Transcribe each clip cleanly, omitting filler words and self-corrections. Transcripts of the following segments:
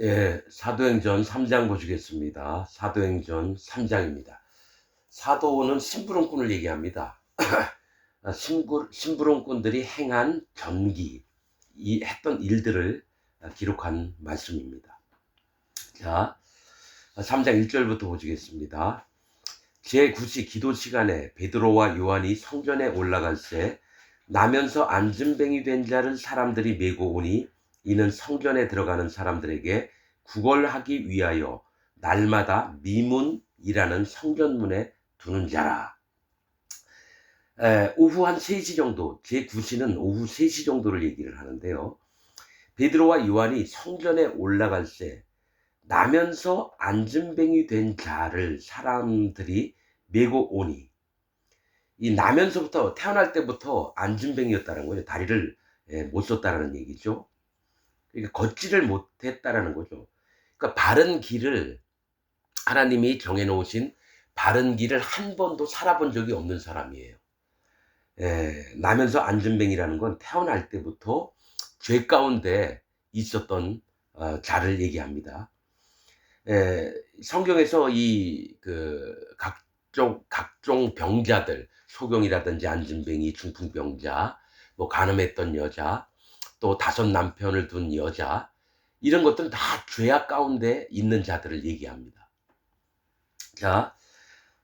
예, 사도행전 3장 보시겠습니다. 사도행전 3장입니다. 사도는 심부름꾼을 얘기합니다. 심부름꾼들이 행한 전기, 했던 일들을 기록한 말씀입니다. 자, 3장 1절부터 보시겠습니다. 제9시 기도 시간에 베드로와 요한이 성전에 올라갈새 나면서 안진뱅이 된 자를 사람들이 메고 오니 이는 성전에 들어가는 사람들에게 구걸하기 위하여 날마다 미문이라는 성전문에 두는 자라. 오후 한 3시 정도, 제9시는 오후 3시 정도를 얘기를 하는데요. 베드로와 요한이 성전에 올라갈새 나면서 안진뱅이 된 자를 사람들이 메고 오니, 이 나면서부터 태어날 때부터 안진뱅이였다는 거예요. 다리를 못 썼다라는 얘기죠. 그러니까 걷지를 못했다라는 거죠. 그러니까 바른 길을 하나님이 정해놓으신 바른 길을 한 번도 살아본 적이 없는 사람이에요. 나면서 안진뱅이라는 건 태어날 때부터 죄 가운데 있었던 자를 얘기합니다. 성경에서 각종 병자들, 소경이라든지 안진뱅이, 중풍병자, 뭐 간음했던 여자, 또 5 남편을 둔 여자, 이런 것들은 다 죄악 가운데 있는 자들을 얘기합니다. 자,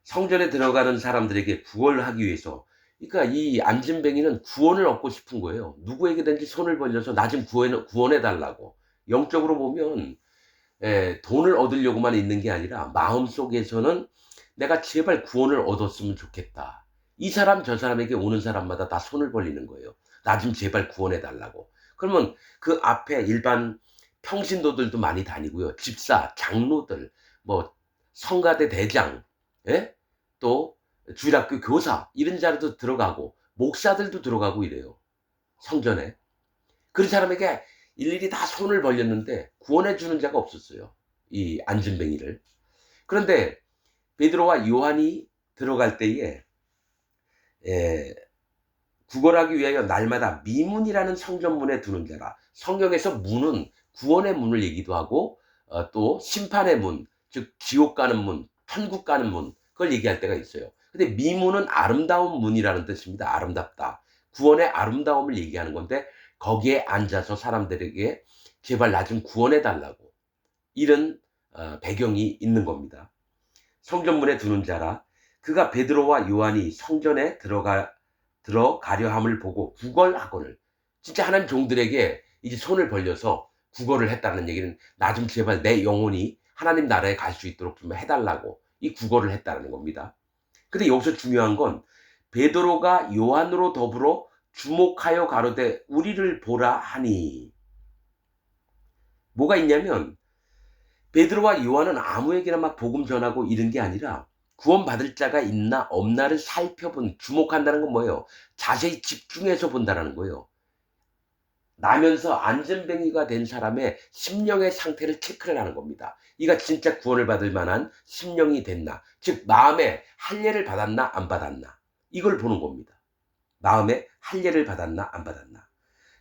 성전에 들어가는 사람들에게 구원을 하기 위해서, 그러니까 이 안진뱅이는 구원을 얻고 싶은 거예요. 누구에게든지 손을 벌려서 나 좀 구원해 달라고. 영적으로 보면 돈을 얻으려고만 있는 게 아니라 마음속에서는 내가 제발 구원을 얻었으면 좋겠다. 이 사람 저 사람에게 오는 사람마다 다 손을 벌리는 거예요. 나 좀 제발 구원해 달라고. 그러면 그 앞에 일반 평신도들도 많이 다니고요. 집사, 장로들, 뭐 성가대 대장, 또 주일학교 교사 이런 자리도 들어가고 목사들도 들어가고 이래요. 성전에. 그런 사람에게 일일이 다 손을 벌렸는데 구원해 주는 자가 없었어요. 이 안진뱅이를. 그런데 베드로와 요한이 들어갈 때에 구걸하기 위하여 날마다 미문이라는 성전문에 두는 자라. 성경에서 문은 구원의 문을 얘기도 하고 또 심판의 문, 즉 지옥 가는 문, 천국 가는 문, 그걸 얘기할 때가 있어요. 근데 미문은 아름다운 문이라는 뜻입니다. 아름답다. 구원의 아름다움을 얘기하는 건데 거기에 앉아서 사람들에게 제발 나 좀 구원해 달라고, 이런 배경이 있는 겁니다. 성전문에 두는 자라. 그가 베드로와 요한이 성전에 들어가려 함을 보고 구걸하거늘. 진짜 하나님 종들에게 이제 손을 벌려서 구걸을 했다는 얘기는 나 좀 제발 내 영혼이 하나님 나라에 갈 수 있도록 좀 해달라고 이 구걸을 했다는 겁니다. 근데 여기서 중요한 건 베드로가 요한으로 더불어 주목하여 가로되 우리를 보라 하니, 뭐가 있냐면 베드로와 요한은 아무에게나 막 복음 전하고 이런 게 아니라 구원받을 자가 있나 없나를 살펴본, 주목한다는 건 뭐예요? 자세히 집중해서 본다는 거예요. 나면서 안전뱅이가 된 사람의 심령의 상태를 체크를 하는 겁니다. 이가 진짜 구원을 받을 만한 심령이 됐나, 즉 마음에 할례를 받았나 안 받았나, 이걸 보는 겁니다. 마음에 할례를 받았나 안 받았나.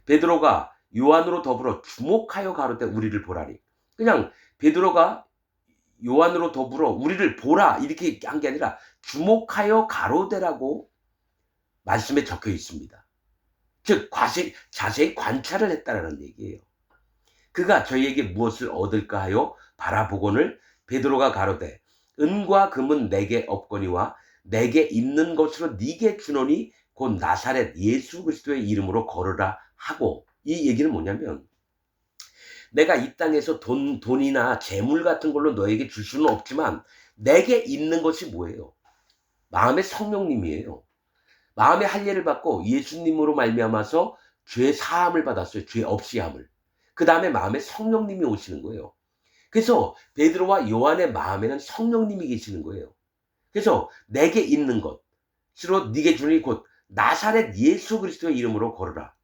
베드로가 요한으로 더불어 주목하여 가로되 우리를 보라니. 그냥 베드로가 요한으로 더불어 우리를 보라 이렇게 한 게 아니라 주목하여 가로되라고 말씀에 적혀 있습니다. 즉 자세히 관찰을 했다라는 얘기예요. 그가 저희에게 무엇을 얻을까 하여 바라보거늘 베드로가 가로되 은과 금은 내게 없거니와 내게 있는 것으로 네게 주노니 곧 나사렛 예수 그리스도의 이름으로 걸으라 하고. 이 얘기는 뭐냐면 내가 이 땅에서 돈이나 재물 같은 걸로 너에게 줄 수는 없지만 내게 있는 것이 뭐예요? 마음의 성령님이에요. 마음의 할례를 받고 예수님으로 말미암아서 죄 사함을 받았어요. 죄 없이 함을. 그 다음에 마음에 성령님이 오시는 거예요. 그래서 베드로와 요한의 마음에는 성령님이 계시는 거예요. 그래서 내게 있는 것으로 네게 주니 곧 나사렛 예수 그리스도의 이름으로 걸으라.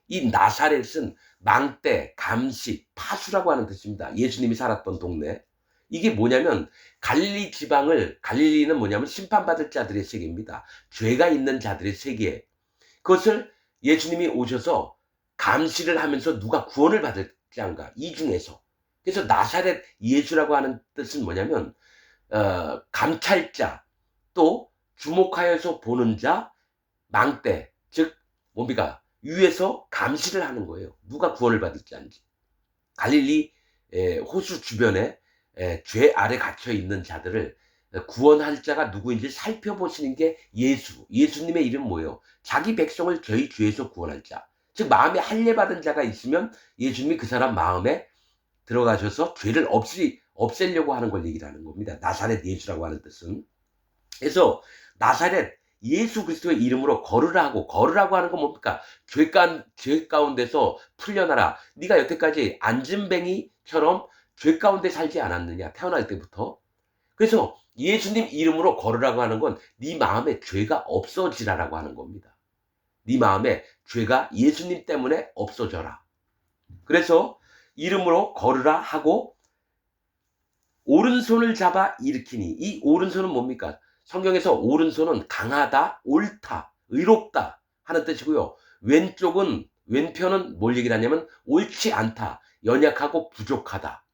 이 나사렛은 망대, 감시, 파수라고 하는 뜻입니다. 예수님이 살았던 동네. 이게 뭐냐면 갈릴리는 뭐냐면 심판받을 자들의 세계입니다. 죄가 있는 자들의 세계. 그것을 예수님이 오셔서 감시를 하면서 누가 구원을 받을지 안가, 이 중에서 그래서 나사렛 예수라고 하는 뜻은 뭐냐면 감찰자, 또 주목하여서 보는 자, 망대, 즉 뭡니까? 위에서 감시를 하는 거예요. 누가 구원을 받을지 아닌지. 갈릴리 호수 주변에 죄 아래 갇혀 있는 자들을 구원할 자가 누구인지 살펴보시는 게 예수. 예수님의 이름 뭐예요? 자기 백성을 저희 죄에서 구원할 자. 즉 마음에 할례 받은 자가 있으면 예수님이 그 사람 마음에 들어가셔서 죄를 없애려고 하는 걸 얘기를 하는 겁니다. 나사렛 예수라고 하는 뜻은. 그래서 나사렛 예수 그리스도의 이름으로 걸으라고 하는 건 뭡니까? 죄 가운데서 풀려나라. 네가 여태까지 안진뱅이처럼 죄 가운데 살지 않았느냐, 태어날 때부터. 그래서 예수님 이름으로 걸으라고 하는 건 네 마음에 죄가 없어지라라고 하는 겁니다. 네 마음에 죄가 예수님 때문에 없어져라. 그래서 이름으로 걸으라 하고 오른손을 잡아 일으키니, 이 오른손은 뭡니까? 성경에서 오른손은 강하다, 옳다, 의롭다 하는 뜻이고요. 왼편은 뭘 얘기를 하냐면 옳지 않다, 연약하고 부족하다,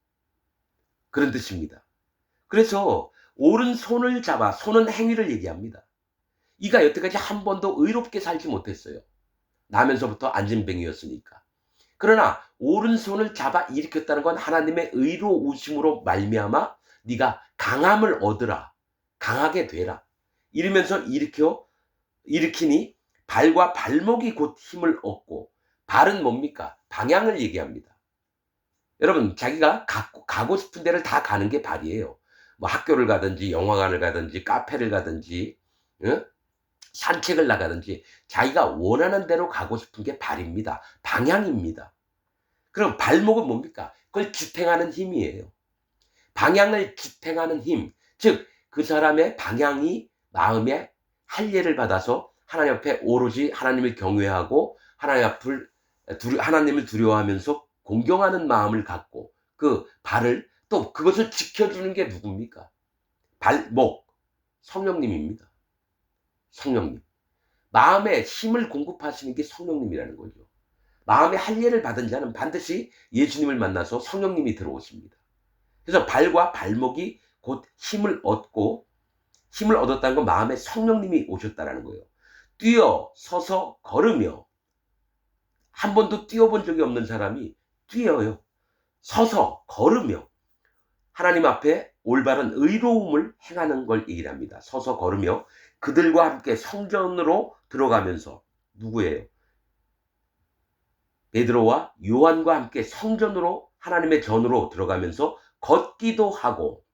그런 뜻입니다. 그래서 오른손을 잡아, 손은 행위를 얘기합니다. 이가 여태까지 한 번도 의롭게 살지 못했어요. 나면서부터 안진뱅이였으니까. 그러나 오른손을 잡아 일으켰다는 건 하나님의 의로우심으로 말미암아 네가 강함을 얻으라, 강하게 되라, 이러면서 일으키니 발과 발목이 곧 힘을 얻고, 발은 뭡니까? 방향을 얘기합니다. 여러분, 자기가 가고 싶은 데를 다 가는 게 발이에요. 뭐 학교를 가든지 영화관을 가든지 카페를 가든지, 응? 산책을 나가든지 자기가 원하는 대로 가고 싶은 게 발입니다. 방향입니다. 그럼 발목은 뭡니까? 그걸 지탱하는 힘이에요. 방향을 지탱하는 힘, 즉 그 사람의 방향이 마음에 할례를 받아서 하나님 앞에 오로지 하나님을 경외하고 하나님을 두려워하면서 공경하는 마음을 갖고, 그 발을, 또 그것을 지켜주는 게 누굽니까? 발목, 성령님입니다. 성령님. 마음에 힘을 공급하시는 게 성령님이라는 거죠. 마음에 할례를 받은 자는 반드시 예수님을 만나서 성령님이 들어오십니다. 그래서 발과 발목이 곧 힘을 얻고, 힘을 얻었다는 건 마음에 성령님이 오셨다는 거예요. 뛰어 서서 걸으며, 한 번도 뛰어본 적이 없는 사람이 뛰어요. 서서 걸으며 하나님 앞에 올바른 의로움을 행하는 걸 얘기를 합니다. 서서 걸으며 그들과 함께 성전으로 들어가면서, 누구예요? 베드로와 요한과 함께 성전으로, 하나님의 전으로 들어가면서 걷기도 하고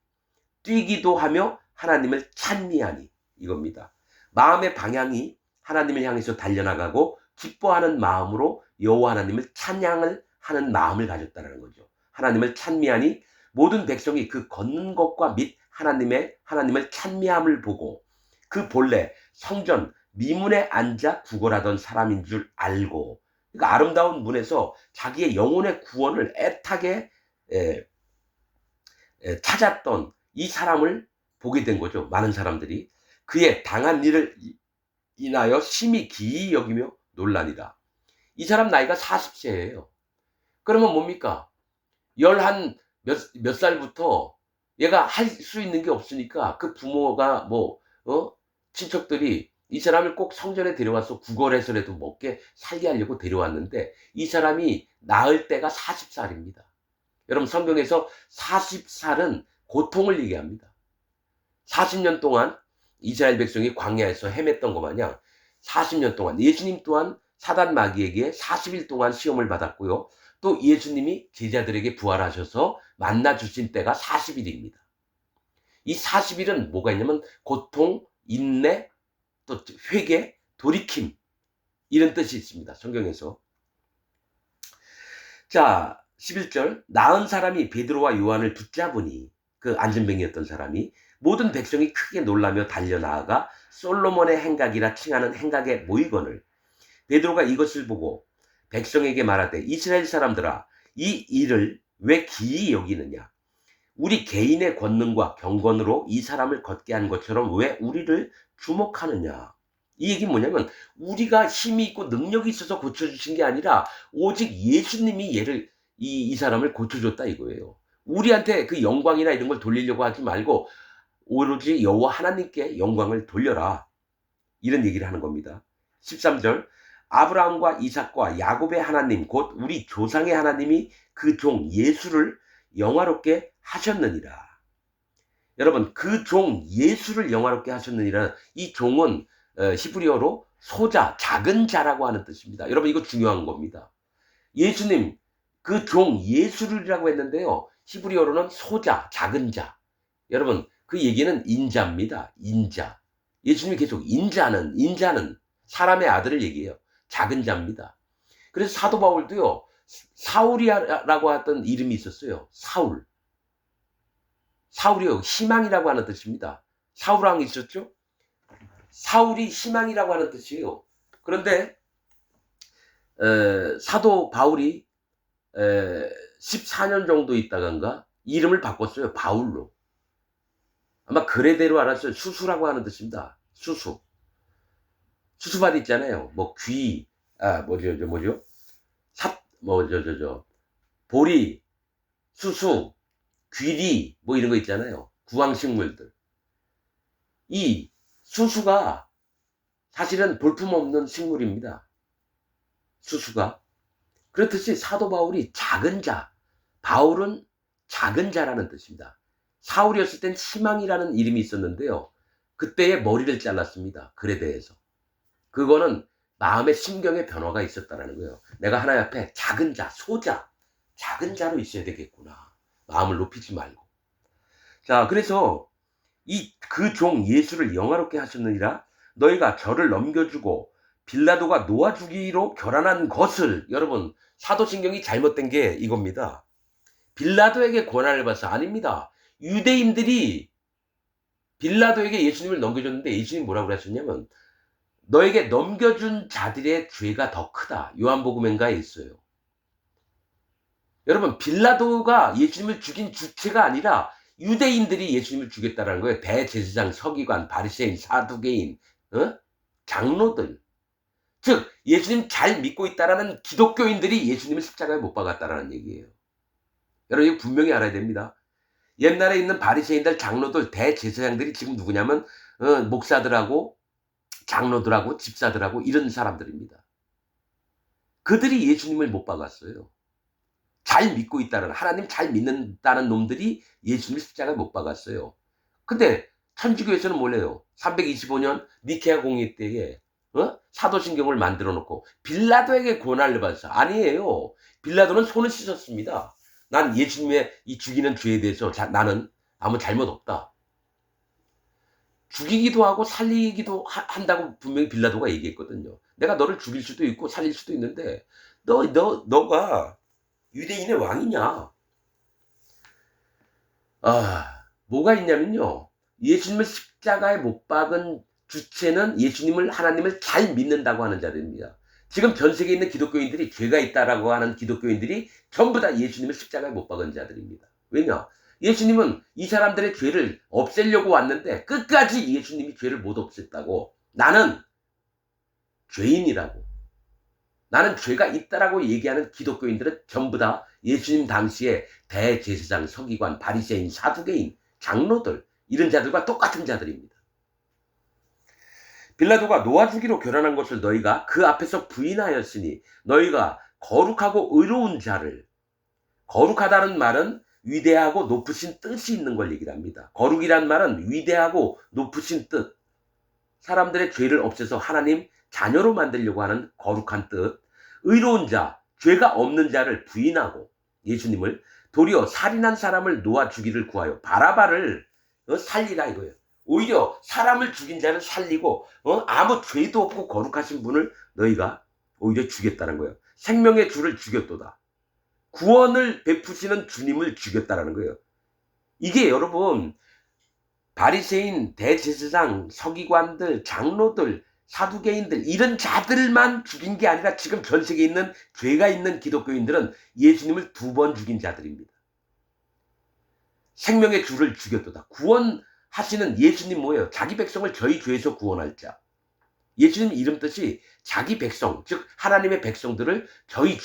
뛰기도 하며 하나님을 찬미하니, 이겁니다. 마음의 방향이 하나님을 향해서 달려나가고 기뻐하는 마음으로 여호와 하나님을 찬양을 하는 마음을 가졌다는 거죠. 하나님을 찬미하니 모든 백성이 그 걷는 것과 및 하나님을 찬미함을 보고 그 본래 성전 미문에 앉아 구걸하던 사람인 줄 알고, 그러니까 아름다운 문에서 자기의 영혼의 구원을 애타게 찾았던 이 사람을 보게 된 거죠. 많은 사람들이 그의 당한 일을 인하여 심히 기이 여기며 놀라니라. 이 사람 나이가 40세예요. 그러면 뭡니까? 몇 살부터 얘가 할 수 있는 게 없으니까 그 부모가 친척들이 이 사람을 꼭 성전에 데려와서 구걸해서라도 먹게 살게 하려고 데려왔는데, 이 사람이 낳을 때가 40살입니다. 여러분, 성경에서 40살은 고통을 얘기합니다. 40년 동안 이스라엘 백성이 광야에서 헤맸던 것 마냥 40년 동안 예수님 또한 사단 마귀에게 40일 동안 시험을 받았고요. 또 예수님이 제자들에게 부활하셔서 만나 주신 때가 40일입니다. 이 40일은 뭐가 있냐면 고통, 인내, 또 회개, 돌이킴, 이런 뜻이 있습니다. 성경에서. 자, 11절. 나은 사람이 베드로와 요한을 붙잡으니, 그 안진뱅이였던 사람이 모든 백성이 크게 놀라며 달려나아가 솔로몬의 행각이라 칭하는 행각에 모이거늘, 베드로가 이것을 보고 백성에게 말하되, 이스라엘 사람들아, 이 일을 왜 기이 여기느냐? 우리 개인의 권능과 경건으로 이 사람을 걷게 한 것처럼 왜 우리를 주목하느냐? 이 얘기는 뭐냐면 우리가 힘이 있고 능력이 있어서 고쳐주신 게 아니라 오직 예수님이 이 사람을 고쳐줬다 이거예요. 우리한테 그 영광이나 이런 걸 돌리려고 하지 말고 오로지 여호와 하나님께 영광을 돌려라. 이런 얘기를 하는 겁니다. 13절 아브라함과 이삭과 야곱의 하나님 곧 우리 조상의 하나님이 그 종 예수를 영화롭게 하셨느니라. 여러분 그 종 예수를 영화롭게 하셨느니라. 이 종은 히브리어로 소자, 작은 자라고 하는 뜻입니다. 여러분 이거 중요한 겁니다. 예수님 그 종 예수를이라고 했는데요. 히브리어로는 소자, 작은 자. 여러분 그 얘기는 인자입니다. 인자. 예수님이 계속 인자는 사람의 아들을 얘기해요. 작은 자입니다. 그래서 사도 바울도요. 사울이라고 했던 이름이 있었어요. 사울. 사울이요. 희망이라고 하는 뜻입니다. 사울왕 있었죠? 사울이 희망이라고 하는 뜻이에요. 그런데 사도 바울이 14년 정도 있다간가 이름을 바꿨어요. 바울로. 아마 그래대로 알았어요. 수수라고 하는 뜻입니다. 수수. 수수밭 있잖아요. 뭐 귀, 뭐죠? 보리, 수수, 귀리, 뭐 이런 거 있잖아요. 구황식물들. 이 수수가 사실은 볼품없는 식물입니다. 수수가. 그렇듯이 사도 바울이 작은 자, 바울은 작은 자라는 뜻입니다. 사울이었을 땐 희망이라는 이름이 있었는데요. 그때의 머리를 잘랐습니다. 글에 대해서. 그거는 마음의 심경의 변화가 있었다는 거예요. 내가 하나님 앞에 작은 자, 소자, 작은 자로 있어야 되겠구나. 마음을 높이지 말고. 자, 그래서 그 종 예수를 영화롭게 하셨느니라. 너희가 저를 넘겨주고 빌라도가 놓아주기로 결단한 것을. 여러분 사도신경이 잘못된 게 이겁니다. 빌라도에게 권한을 받아서 아닙니다. 유대인들이 빌라도에게 예수님을 넘겨줬는데 예수님이 뭐라고 하셨냐면 너에게 넘겨준 자들의 죄가 더 크다. 요한복음인가에 있어요. 여러분 빌라도가 예수님을 죽인 주체가 아니라 유대인들이 예수님을 죽였다는 거예요. 대제사장, 서기관, 바리새인, 사두개인, 장로들. 즉 예수님 잘 믿고 있다라는 기독교인들이 예수님을 십자가에 못 박았다라는 얘기예요. 여러분 이거 분명히 알아야 됩니다. 옛날에 있는 바리새인들, 장로들, 대제사장들이 지금 누구냐면 목사들하고 장로들하고 집사들하고 이런 사람들입니다. 그들이 예수님을 못 박았어요. 잘 믿고 있다는, 하나님 잘 믿는다는 놈들이 예수님을 십자가에 못 박았어요. 근데 천주교에서는 몰라요. 325년 니케아 공의 때에 사도신경을 만들어 놓고 빌라도에게 권한을 받았어. 아니에요. 빌라도는 손을 씻었습니다. 난 예수님의 이 죽이는 죄에 대해서 나는 아무 잘못 없다. 죽이기도 하고 살리기도 한다고 분명히 빌라도가 얘기했거든요. 내가 너를 죽일 수도 있고 살릴 수도 있는데 너가 유대인의 왕이냐? 뭐가 있냐면요. 예수님을 십자가에 못 박은 주체는 예수님을, 하나님을 잘 믿는다고 하는 자들입니다. 지금 전 세계에 있는 기독교인들이 죄가 있다라고 하는 기독교인들이 전부 다 예수님을 십자가에 못 박은 자들입니다. 왜냐? 예수님은 이 사람들의 죄를 없애려고 왔는데 끝까지 예수님이 죄를 못 없앴다고. 나는 죄인이라고. 나는 죄가 있다라고 얘기하는 기독교인들은 전부 다 예수님 당시에 대제사장, 서기관, 바리새인, 사두개인, 장로들 이런 자들과 똑같은 자들입니다. 빌라도가 놓아주기로 결단한 것을 너희가 그 앞에서 부인하였으니 너희가 거룩하고 의로운 자를, 거룩하다는 말은 위대하고 높으신 뜻이 있는 걸 얘기를 합니다. 거룩이란 말은 위대하고 높으신 뜻, 사람들의 죄를 없애서 하나님 자녀로 만들려고 하는 거룩한 뜻, 의로운 자, 죄가 없는 자를 부인하고 예수님을 도리어 살인한 사람을 놓아주기를 구하여 바라바를 살리라 이거예요. 오히려 사람을 죽인 자를 살리고 아무 죄도 없고 거룩하신 분을 너희가 오히려 죽였다는 거예요. 생명의 주를 죽였도다. 구원을 베푸시는 주님을 죽였다는 거예요. 이게 여러분 바리새인, 대제사장, 서기관들, 장로들, 사두개인들 이런 자들만 죽인 게 아니라 지금 전 세계에 있는 죄가 있는 기독교인들은 예수님을 2번 죽인 자들입니다. 생명의 주를 죽였도다. 구원하시는 예수님 뭐예요? 자기 백성을 저희 죄에서 구원할 자. 예수님 이름 뜻이 자기 백성, 즉 하나님의 백성들을 저희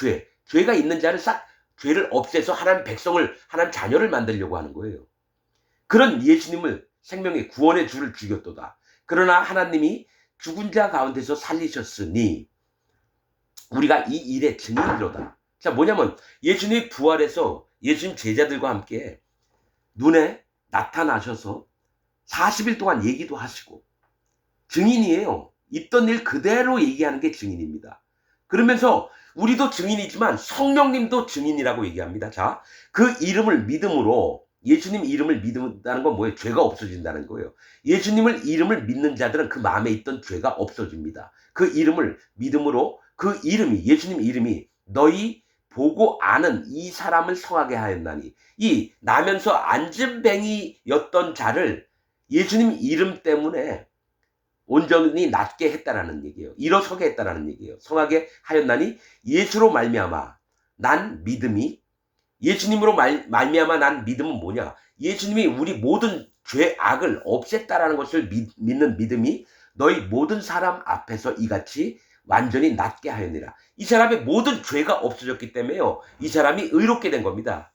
죄가 있는 자를 싹 죄를 없애서 하나님 백성을, 하나님 자녀를 만들려고 하는 거예요. 그런 예수님을 생명의 구원의 주를 죽였도다. 그러나 하나님이 죽은 자 가운데서 살리셨으니 우리가 이 일의 증인이로다. 자, 뭐냐면 예수님이 부활해서 예수님 제자들과 함께 눈에 나타나셔서 40일 동안 얘기도 하시고 증인이에요. 있던 일 그대로 얘기하는 게 증인입니다. 그러면서 우리도 증인이지만 성령님도 증인이라고 얘기합니다. 자, 그 이름을 믿음으로, 예수님 이름을 믿는다는 건 뭐예요? 죄가 없어진다는 거예요. 예수님을 이름을 믿는 자들은 그 마음에 있던 죄가 없어집니다. 그 이름을 믿음으로, 그 이름이, 예수님 이름이 너희 보고 아는 이 사람을 성하게 하였나니, 이 나면서 안진뱅이였던 자를 예수님 이름 때문에 온전히 낫게 했다라는 얘기예요. 일어서게 했다라는 얘기예요. 성하게 하였나니 예수로 말미암아 난 믿음이, 예수님으로 말미암아 난 믿음은 뭐냐? 예수님이 우리 모든 죄악을 없앴다라는 것을 믿는 믿음이 너희 모든 사람 앞에서 이같이 완전히 낫게 하였느라. 이 사람의 모든 죄가 없어졌기 때문에요. 이 사람이 의롭게 된 겁니다.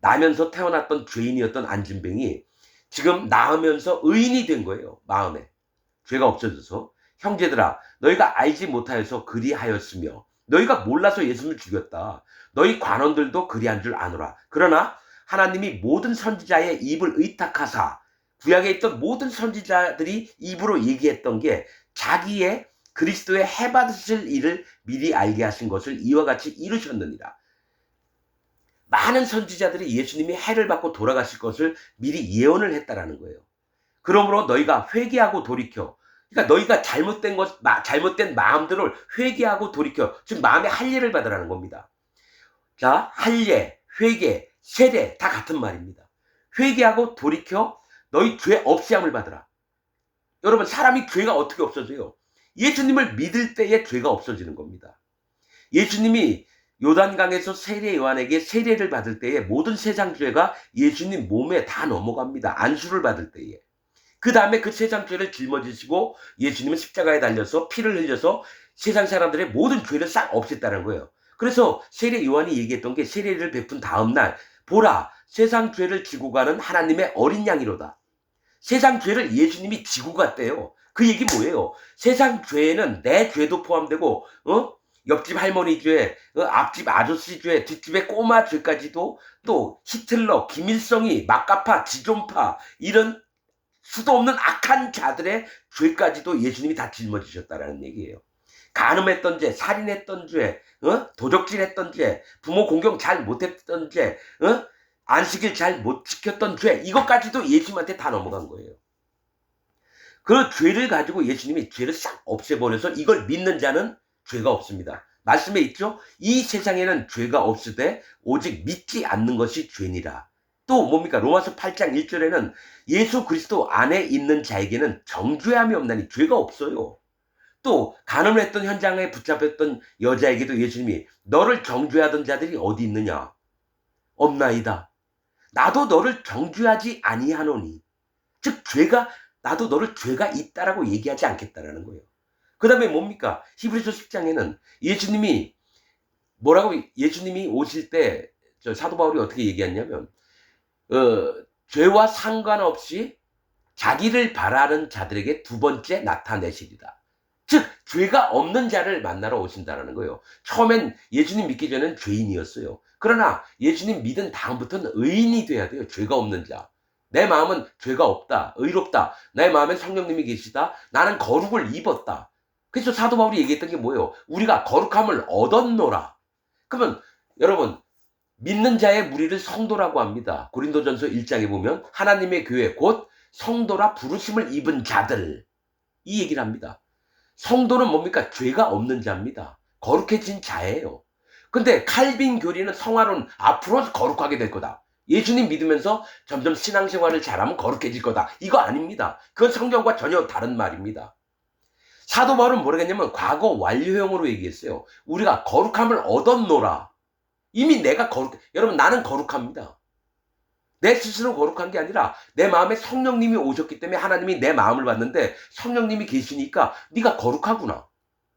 나면서 태어났던 죄인이었던 안진뱅이 지금 나으면서 의인이 된 거예요. 마음에. 죄가 없어져서. 형제들아, 너희가 알지 못하여서 그리하였으며 너희가 몰라서 예수님을 죽였다. 너희 관원들도 그리한 줄 아노라. 그러나 하나님이 모든 선지자의 입을 의탁하사, 구약에 있던 모든 선지자들이 입으로 얘기했던 게 자기의 그리스도의 해받으실 일을 미리 알게 하신 것을 이와 같이 이루셨느니라. 많은 선지자들이 예수님이 해를 받고 돌아가실 것을 미리 예언을 했다라는 거예요. 그러므로 너희가 회개하고 돌이켜, 그러니까 너희가 잘못된 마음들을 회개하고 돌이켜, 즉 마음의 할례를 받으라는 겁니다. 자, 할례, 회개, 세례 다 같은 말입니다. 회개하고 돌이켜 너희 죄 없이함을 받으라. 여러분, 사람이 죄가 어떻게 없어져요? 예수님을 믿을 때에 죄가 없어지는 겁니다. 예수님이 요단강에서 세례 요한에게 세례를 받을 때에 모든 세상 죄가 예수님 몸에 다 넘어갑니다. 안수를 받을 때에. 그 다음에 그 세상 죄를 짊어지시고 예수님은 십자가에 달려서 피를 흘려서 세상 사람들의 모든 죄를 싹 없앴다는 거예요. 그래서 세례 요한이 얘기했던 게, 세례를 베푼 다음 날 보라, 세상 죄를 지고 가는 하나님의 어린 양이로다. 세상 죄를 예수님이 지고 갔대요. 그 얘기 뭐예요? 세상 죄에는 내 죄도 포함되고 옆집 할머니 죄, 앞집 아저씨 죄, 뒷집의 꼬마 죄까지도, 또 히틀러, 김일성이, 막가파, 지존파, 이런 수도 없는 악한 자들의 죄까지도 예수님이 다 짊어지셨다라는 얘기예요. 간음했던 죄, 살인했던 죄, 도적질했던 죄, 부모 공경 잘 못했던 죄, 안식일 잘 못 지켰던 죄, 이것까지도 예수님한테 다 넘어간 거예요. 그 죄를 가지고 예수님이 죄를 싹 없애버려서 이걸 믿는 자는 죄가 없습니다. 말씀에 있죠? 이 세상에는 죄가 없으되 오직 믿지 않는 것이 죄니라. 또 뭡니까? 로마서 8장 1절에는 예수 그리스도 안에 있는 자에게는 정죄함이 없나니, 죄가 없어요. 또 간음을 했던 현장에 붙잡혔던 여자에게도 예수님이 너를 정죄하던 자들이 어디 있느냐? 없나이다. 나도 너를 정죄하지 아니하노니. 즉 나도 너를 죄가 있다라고 얘기하지 않겠다라는 거예요. 그 다음에 뭡니까? 히브리서 10장에는 예수님이 오실 때 사도 바울이 어떻게 얘기했냐면 죄와 상관없이 자기를 바라는 자들에게 두 번째 나타내시리라. 즉 죄가 없는 자를 만나러 오신다는 거예요. 처음엔 예수님 믿기 전엔 죄인이었어요. 그러나 예수님 믿은 다음부터는 의인이 돼야 돼요. 죄가 없는 자. 내 마음은 죄가 없다, 의롭다. 내 마음엔 성령님이 계시다. 나는 거룩을 입었다. 그래서 사도 바울이 얘기했던 게 뭐예요? 우리가 거룩함을 얻었노라. 그러면 여러분, 믿는 자의 무리를 성도라고 합니다. 고린도전서 1장에 보면 하나님의 교회 곧 성도라 부르심을 입은 자들, 이 얘기를 합니다. 성도는 뭡니까? 죄가 없는 자입니다. 거룩해진 자예요. 근데 칼빈 교리는 성화론, 앞으로 거룩하게 될 거다. 예수님 믿으면서 점점 신앙생활을 잘하면 거룩해질 거다. 이거 아닙니다. 그건 성경과 전혀 다른 말입니다. 사도 바울은 뭐라겠냐면 과거 완료형으로 얘기했어요. 우리가 거룩함을 얻었노라. 이미 내가 여러분, 나는 거룩합니다. 내 스스로 거룩한 게 아니라 내 마음에 성령님이 오셨기 때문에 하나님이 내 마음을 봤는데 성령님이 계시니까 네가 거룩하구나.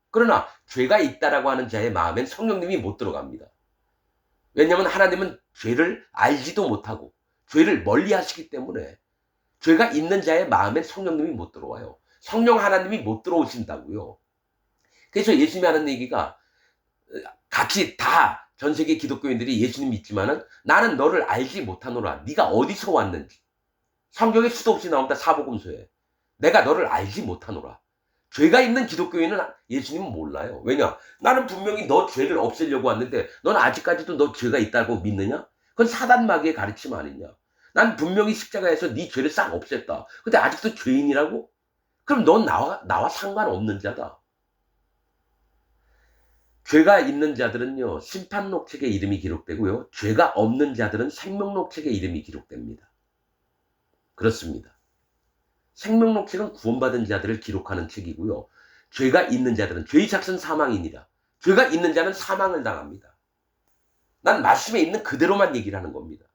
그러나 죄가 있다라고 하는 자의 마음엔 성령님이 못 들어갑니다. 왜냐하면 하나님은 죄를 알지도 못하고 죄를 멀리 하시기 때문에 죄가 있는 자의 마음에 성령님이 못 들어와요. 성령 하나님이 못 들어오신다고요. 그래서 예수님이 하는 얘기가 같이 다 전 세계 기독교인들이 예수님 믿지만은 나는 너를 알지 못하노라. 네가 어디서 왔는지. 성경에 수도 없이 나옵니다. 사복음서에. 내가 너를 알지 못하노라. 죄가 있는 기독교인은 예수님은 몰라요. 왜냐? 나는 분명히 너 죄를 없애려고 왔는데 넌 아직까지도 너 죄가 있다고 믿느냐? 그건 사단 마귀의 가르침 아니냐? 난 분명히 십자가에서 네 죄를 싹 없앴다. 근데 아직도 죄인이라고? 그럼 넌 나와 상관없는 자다. 죄가 있는 자들은요, 심판록 책에 이름이 기록되고요. 죄가 없는 자들은 생명록 책에 이름이 기록됩니다. 그렇습니다. 생명록 책은 구원받은 자들을 기록하는 책이고요. 죄가 있는 자들은 죄의 삭은 사망이니라. 죄가 있는 자는 사망을 당합니다. 난 말씀에 있는 그대로만 얘기를 하는 겁니다.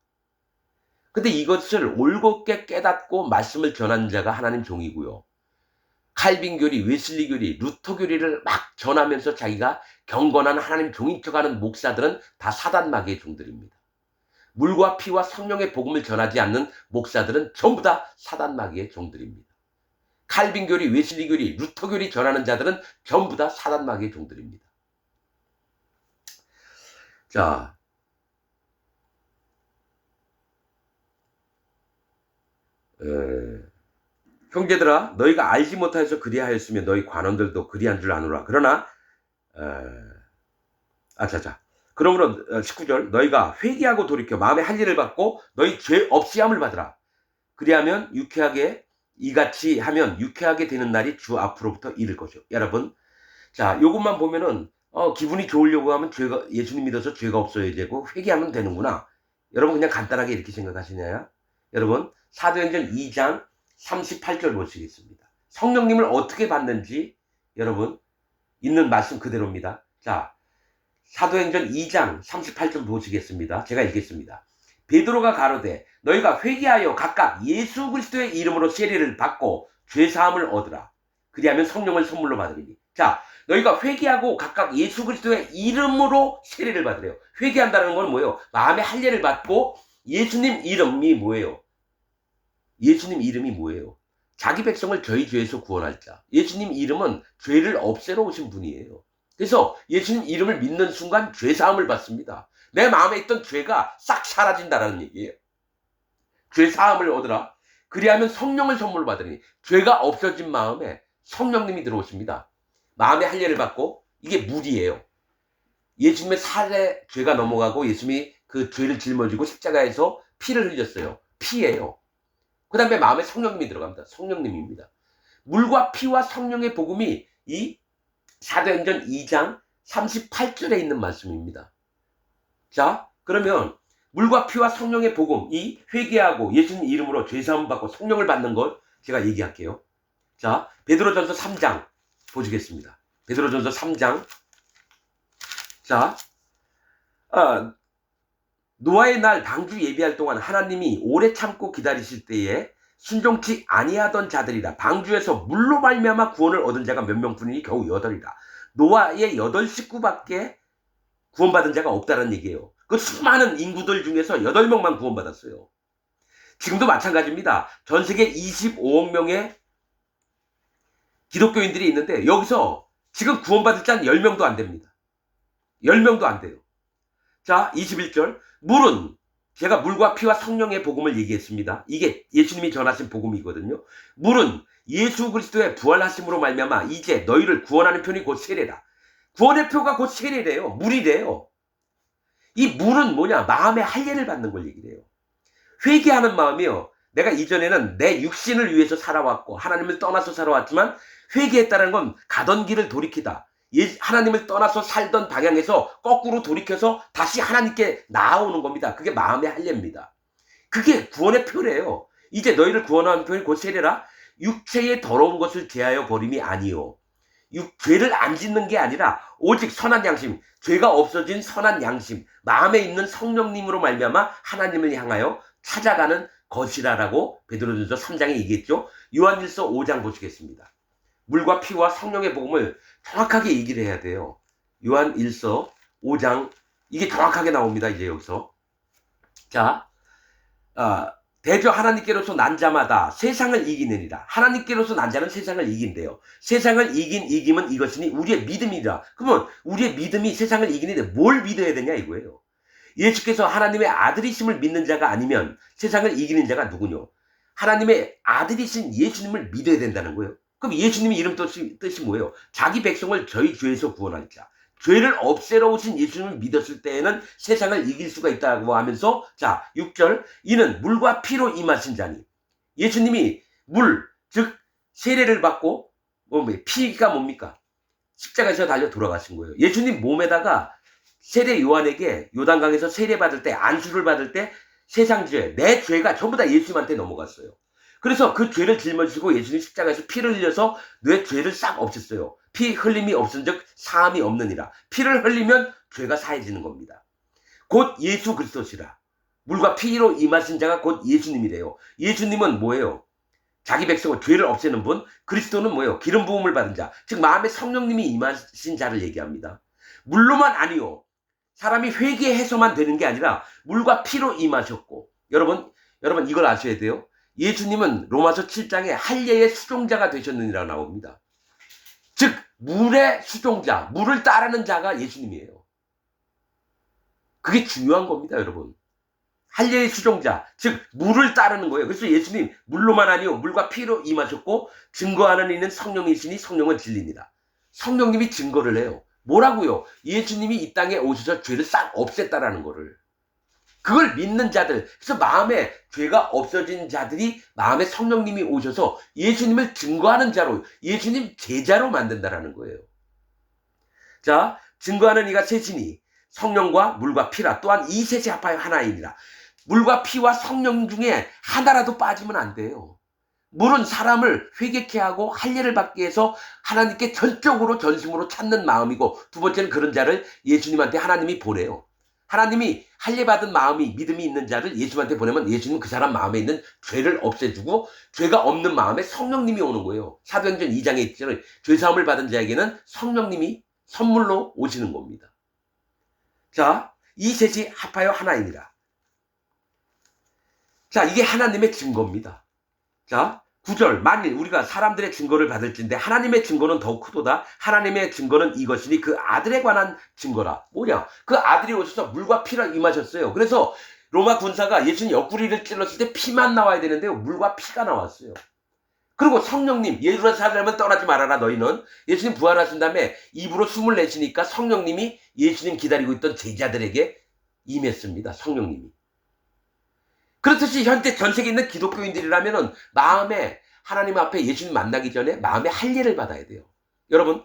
근데 이것을 올곧게 깨닫고 말씀을 전하는 자가 하나님 종이고요. 칼빈 교리, 웨슬리 교리, 루터 교리를 막 전하면서 자기가 경건한 하나님 종인 척하는 목사들은 다 사단 마귀의 종들입니다. 물과 피와 성령의 복음을 전하지 않는 목사들은 전부 다 사단 마귀의 종들입니다. 칼빈 교리, 웨슬리 교리, 루터 교리 전하는 자들은 전부 다 사단 마귀의 종들입니다. 자, 형제들아, 너희가 알지 못하여서 그리하였으면 너희 관원들도 그리한 줄 아노라. 그러나 그러므로 19절 너희가 회개하고 돌이켜 마음에 할 일을 받고 너희 죄 없이함을 받으라. 그리하면 유쾌하게 이같이 하면 유쾌하게 되는 날이 주 앞으로부터 이를 것이요. 여러분, 자, 요것만 보면은 기분이 좋으려고 하면 죄가 예수님 믿어서 죄가 없어야 되고 회개하면 되는구나. 여러분 그냥 간단하게 이렇게 생각하시나요? 여러분 사도행전 2장 38절 보시겠습니다. 성령님을 어떻게 받는지 여러분 있는 말씀 그대로입니다. 자, 사도행전 2장 38절 보시겠습니다. 제가 읽겠습니다. 베드로가 가로되 너희가 회개하여 각각 예수 그리스도의 이름으로 세례를 받고 죄사함을 얻으라. 그리하면 성령을 선물로 받으리니. 자, 너희가 회개하고 각각 예수 그리스도의 이름으로 세례를 받으래요. 회개한다는 건 뭐예요? 마음의 할례를 받고 예수님 이름이 뭐예요? 예수님 이름이 뭐예요? 자기 백성을 저희 죄에서 구원할 자. 예수님 이름은 죄를 없애러 오신 분이에요. 그래서 예수님 이름을 믿는 순간 죄사함을 받습니다. 내 마음에 있던 죄가 싹 사라진다는 얘기예요. 죄사함을 얻으라. 그리하면 성령을 선물로 받으니 죄가 없어진 마음에 성령님이 들어오십니다. 마음의 할례를 받고 이게 물이에요. 예수님의 살에 죄가 넘어가고 예수님이 그 죄를 짊어지고 십자가에서 피를 흘렸어요. 피예요. 그 다음에 마음에 성령님이 들어갑니다. 성령님입니다. 물과 피와 성령의 복음이 이 사도행전 2장 38절에 있는 말씀입니다. 자, 그러면 물과 피와 성령의 복음, 이 회개하고 예수님 이름으로 죄사함 받고 성령을 받는 걸 제가 얘기할게요. 자, 베드로전서 3장 보시겠습니다. 베드로전서 3장. 자, 노아의 날 방주 예비할 동안 하나님이 오래 참고 기다리실 때에 순종치 아니하던 자들이라. 방주에서 물로 말미암아 구원을 얻은 자가 몇 명뿐이니 겨우 8이라. 노아의 8식구밖에 구원받은 자가 없다는 얘기예요. 그 수많은 인구들 중에서 8명만 구원받았어요. 지금도 마찬가지입니다. 전 세계 25억 명의 기독교인들이 있는데 여기서 지금 구원받을 자는 10명도 안 됩니다. 10명도 안 돼요. 자, 21절. 물은 제가 물과 피와 성령의 복음을 얘기했습니다. 이게 예수님이 전하신 복음이거든요. 물은 예수 그리스도의 부활하심으로 말미암아 이제 너희를 구원하는 편이 곧 세례다. 구원의 표가 곧 세례래요. 물이래요. 이 물은 뭐냐? 마음의 할례를 받는 걸 얘기를 해요. 회개하는 마음이요. 내가 이전에는 내 육신을 위해서 살아왔고 하나님을 떠나서 살아왔지만 회개했다는 건 가던 길을 돌이키다. 하나님을 떠나서 살던 방향에서 거꾸로 돌이켜서 다시 하나님께 나아오는 겁니다. 그게 마음의 할례입니다. 그게 구원의 표래요. 이제 너희를 구원하는 편이 곧 세례라. 육체의 더러운 것을 제하여 버림이 아니요. 죄를 안 짓는 게 아니라 오직 선한 양심, 죄가 없어진 선한 양심, 마음에 있는 성령님으로 말미암아 하나님을 향하여 찾아가는 것이라라고 베드로전서 3장에 얘기했죠. 요한일서 5장 보시겠습니다. 물과 피와 성령의 복음을 정확하게 얘기를 해야 돼요. 요한일서 5장 이게 정확하게 나옵니다. 이제 여기서. 자, 대저 하나님께로서 난 자마다 세상을 이기느니라. 하나님께로서 난 자는 세상을 이긴대요. 세상을 이김은 이것이니 우리의 믿음이라. 그러면 우리의 믿음이 세상을 이기는데 뭘 믿어야 되냐 이거예요. 예수께서 하나님의 아들이심을 믿는 자가 아니면 세상을 이기는 자가 누구뇨? 하나님의 아들이신 예수님을 믿어야 된다는 거예요. 그럼 예수님의 이름 뜻이 뭐예요? 자기 백성을 저희 죄에서 구원할 자. 죄를 없애러 오신 예수님을 믿었을 때에는 세상을 이길 수가 있다고 하면서, 자, 6절, 이는 물과 피로 임하신 자니. 예수님이 물, 즉 세례를 받고, 피가 뭡니까? 십자가에서 달려 돌아가신 거예요. 예수님 몸에다가 세례 요한에게 요단강에서 세례 받을 때, 안수를 받을 때 세상 죄, 내 죄가 전부 다 예수님한테 넘어갔어요. 그래서 그 죄를 짊어지고 예수님 십자가에서 피를 흘려서 내 죄를 싹 없앴어요. 피 흘림이 없은즉 사함이 없느니라. 피를 흘리면 죄가 사해지는 겁니다. 곧 예수 그리스도시라. 물과 피로 임하신 자가 곧 예수님이래요. 예수님은 뭐예요? 자기 백성을 죄를 없애는 분. 그리스도는 뭐예요? 기름 부음을 받은 자. 즉 마음에 성령님이 임하신 자를 얘기합니다. 물로만 아니요. 사람이 회개해서만 되는 게 아니라 물과 피로 임하셨고, 여러분 이걸 아셔야 돼요. 예수님은 로마서 7장에 할례의 수종자가 되셨느니라 나옵니다. 즉 물의 수종자, 물을 따르는 자가 예수님이에요. 그게 중요한 겁니다, 여러분. 할례의 수종자, 즉 물을 따르는 거예요. 그래서 예수님 물로만 아니요 물과 피로 임하셨고 증거하는 이는 성령이시니 성령은 진리입니다. 성령님이 증거를 해요. 뭐라고요? 예수님이 이 땅에 오셔서 죄를 싹 없앴다라는 거를. 그걸 믿는 자들, 그래서 마음에 죄가 없어진 자들이 마음에 성령님이 오셔서 예수님을 증거하는 자로, 예수님 제자로 만든다라는 거예요. 자, 증거하는 이가 셋이니 성령과 물과 피라. 또한 이 셋이 합하여 하나이니라. 물과 피와 성령 중에 하나라도 빠지면 안 돼요. 물은 사람을 회개케 하고 할례를 받기 위해서 하나님께 전적으로 전심으로 찾는 마음이고, 두 번째는 그런 자를 예수님한테 하나님이 보내요. 하나님이 할례받은 마음이 믿음이 있는 자를 예수님한테 보내면 예수님은 그 사람 마음에 있는 죄를 없애주고 죄가 없는 마음에 성령님이 오는 거예요. 사도행전 2장에 있잖아요. 죄사함을 받은 자에게는 성령님이 선물로 오시는 겁니다. 자, 이 셋이 합하여 하나이니라. 자, 이게 하나님의 증거입니다. 자, 9절, 만일 우리가 사람들의 증거를 받을진데 하나님의 증거는 더욱 크도다. 하나님의 증거는 이것이니 그 아들에 관한 증거라. 뭐냐? 그 아들이 오셔서 물과 피를 임하셨어요. 그래서 로마 군사가 예수님 옆구리를 찔렀을 때 피만 나와야 되는데요, 물과 피가 나왔어요. 그리고 성령님, 예루살렘은 떠나지 말아라 너희는. 예수님 부활하신 다음에 입으로 숨을 내쉬니까 성령님이 예수님 기다리고 있던 제자들에게 임했습니다. 성령님이. 그렇듯이 현재 전 세계에 있는 기독교인들이라면 마음에 하나님 앞에 예수님 만나기 전에 마음에 할례를 받아야 돼요. 여러분,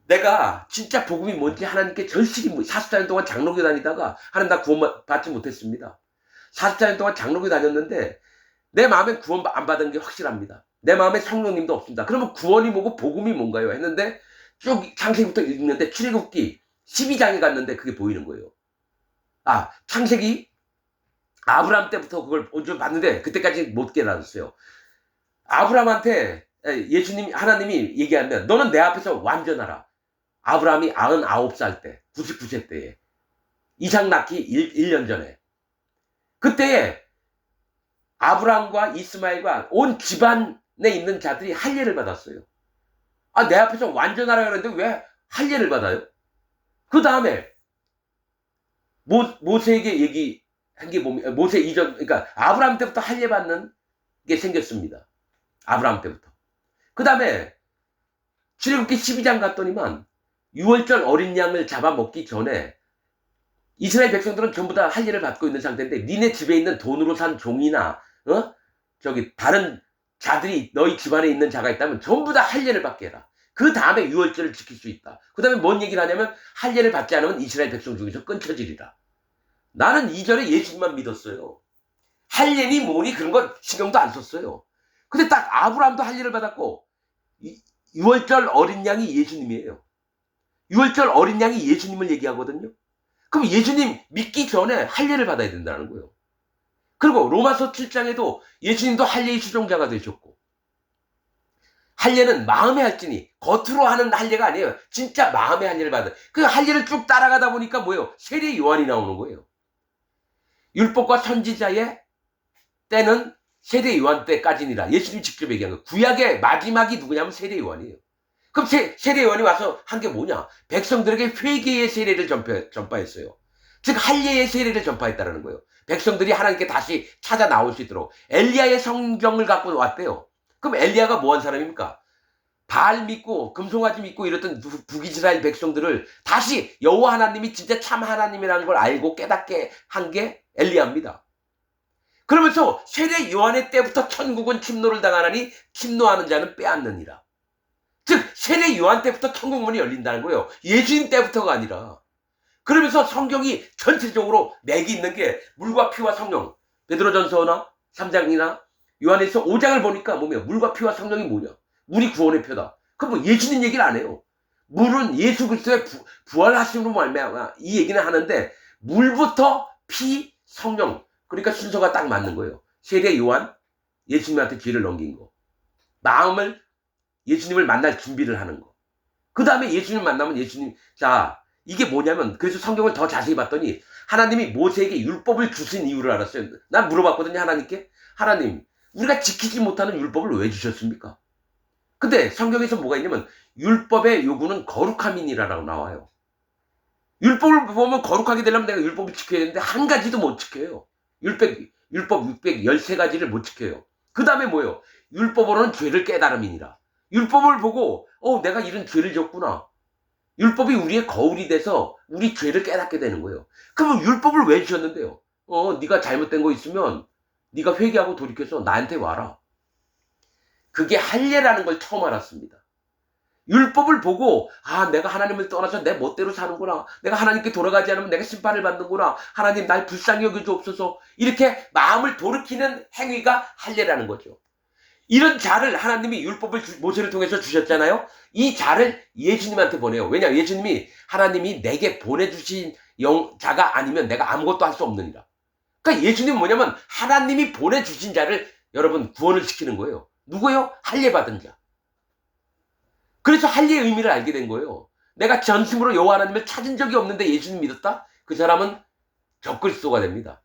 내가 진짜 복음이 뭔지 하나님께 절실히 44년 동안 장로교 다니다가 하나님 나 구원 받지 못했습니다. 44년 동안 장로교 다녔는데 내 마음에 구원 안 받은 게 확실합니다. 내 마음에 성령님도 없습니다. 그러면 구원이 뭐고 복음이 뭔가요? 했는데 쭉 창세기부터 읽는데 출애굽기 12장에 갔는데 그게 보이는 거예요. 창세기 아브라함 때부터 그걸 좀 봤는데 그때까지 못 깨달았어요. 아브라함한테 예수님, 하나님이 얘기하면 너는 내 앞에서 완전하라. 아브라함이 99살 때, 99세 때에 이삭 낳기 1년 전에, 그때에 아브라함과 이스마엘과 온 집안에 있는 자들이 할례를 받았어요. 내 앞에서 완전하라 그랬는데 왜 할례를 받아요? 그 다음에 모세에게 얘기한 게 뭡니까? 모세 이전, 그러니까 아브라함 때부터 할례 받는 게 생겼습니다. 아브라함 때부터. 그 다음에 출애굽기 12장 갔더니만 6월절 어린 양을 잡아먹기 전에 이스라엘 백성들은 전부 다 할례를 받고 있는 상태인데 니네 집에 있는 돈으로 산 종이나 다른 자들이 너희 집안에 있는 자가 있다면 전부 다 할례를 받게 해라. 그 다음에 6월절을 지킬 수 있다. 그 다음에 뭔 얘기를 하냐면 할례를 받지 않으면 이스라엘 백성 중에서 끊겨지리라. 나는 2절에 예수님만 믿었어요. 할례니 뭐니 그런 건 신경도 안 썼어요. 근데 딱 아브라함도 할례를 받았고 6월절 어린 양이 예수님이에요. 6월절 어린 양이 예수님을 얘기하거든요. 그럼 예수님 믿기 전에 할례를 받아야 된다는 거예요. 그리고 로마서 7장에도 예수님도 할례의 수종자가 되셨고, 할례는 마음의 할지니 겉으로 하는 할례가 아니에요. 진짜 마음의 할례를 받은. 그 할례를 쭉 따라가다 보니까 뭐예요? 세례 요한이 나오는 거예요. 율법과 선지자의 때는 세례 요한 때까지니라. 예수님이 직접 얘기한 거예요. 구약의 마지막이 누구냐면 세례 요한이에요. 그럼 세례 요한이 와서 한 게 뭐냐? 백성들에게 회개의 세례를 전파했어요. 즉 할례의 세례를 전파했다는 거예요. 백성들이 하나님께 다시 찾아 나올 수 있도록. 엘리야의 성경을 갖고 왔대요. 그럼 엘리야가 뭐 한 사람입니까? 바알 믿고 금송아지 믿고 이랬던 북이스라엘 백성들을 다시 여호와 하나님이 진짜 참 하나님이라는 걸 알고 깨닫게 한 게 엘리야입니다. 그러면서 세례 요한의 때부터 천국은 침노를 당하나니 침노하는 자는 빼앗느니라. 즉 세례 요한 때부터 천국 문이 열린다는 거예요. 예수님 때부터가 아니라. 그러면서 성경이 전체적으로 맥이 있는 게 물과 피와 성령. 베드로전서나 3장이나 요한에서 5장을 보니까 뭐냐? 물과 피와 성령이 뭐냐? 물이 구원의 표다. 그럼 뭐 예수님 얘기를 안 해요. 물은 예수 그리스도의 부활하심으로 말미암아 이 얘기는 하는데 물부터 피, 성령. 그러니까 순서가 딱 맞는 거예요. 세례 요한, 예수님한테 죄를 넘긴 거. 마음을 예수님을 만날 준비를 하는 거. 그 다음에 예수님을 만나면 예수님, 자, 이게 뭐냐면, 그래서 성경을 더 자세히 봤더니, 하나님이 모세에게 율법을 주신 이유를 알았어요. 난 물어봤거든요, 하나님께. 하나님, 우리가 지키지 못하는 율법을 왜 주셨습니까? 근데 성경에서 뭐가 있냐면, 율법의 요구는 거룩함이니라라고 나와요. 율법을 보면 거룩하게 되려면 내가 율법을 지켜야 되는데, 한 가지도 못 지켜요. 율법 613가지를 못 지켜요. 그 다음에 뭐예요? 율법으로는 죄를 깨달음이니라. 율법을 보고 내가 이런 죄를 졌구나. 율법이 우리의 거울이 돼서 우리 죄를 깨닫게 되는 거예요. 그럼 율법을 왜 주셨는데요? 네가 잘못된 거 있으면 네가 회개하고 돌이켜서 나한테 와라. 그게 할례라는 걸 처음 알았습니다. 율법을 보고 내가 하나님을 떠나서 내 멋대로 사는구나. 내가 하나님께 돌아가지 않으면 내가 심판을 받는구나. 하나님 날 불쌍히 여겨주옵소서. 이렇게 마음을 돌이키는 행위가 할례라는 거죠. 이런 자를 하나님이 율법을 모세를 통해서 주셨잖아요. 이 자를 예수님한테 보내요. 왜냐? 예수님이 하나님이 내게 보내주신 자가 아니면 내가 아무것도 할 수 없느니라. 그러니까 예수님은 뭐냐면 하나님이 보내주신 자를 여러분 구원을 시키는 거예요. 누구예요? 할례 받은 자. 그래서 할례의 의미를 알게 된 거예요. 내가 전심으로 여호와 하나님을 찾은 적이 없는데 예수님 믿었다? 그 사람은 적그리스도가 됩니다.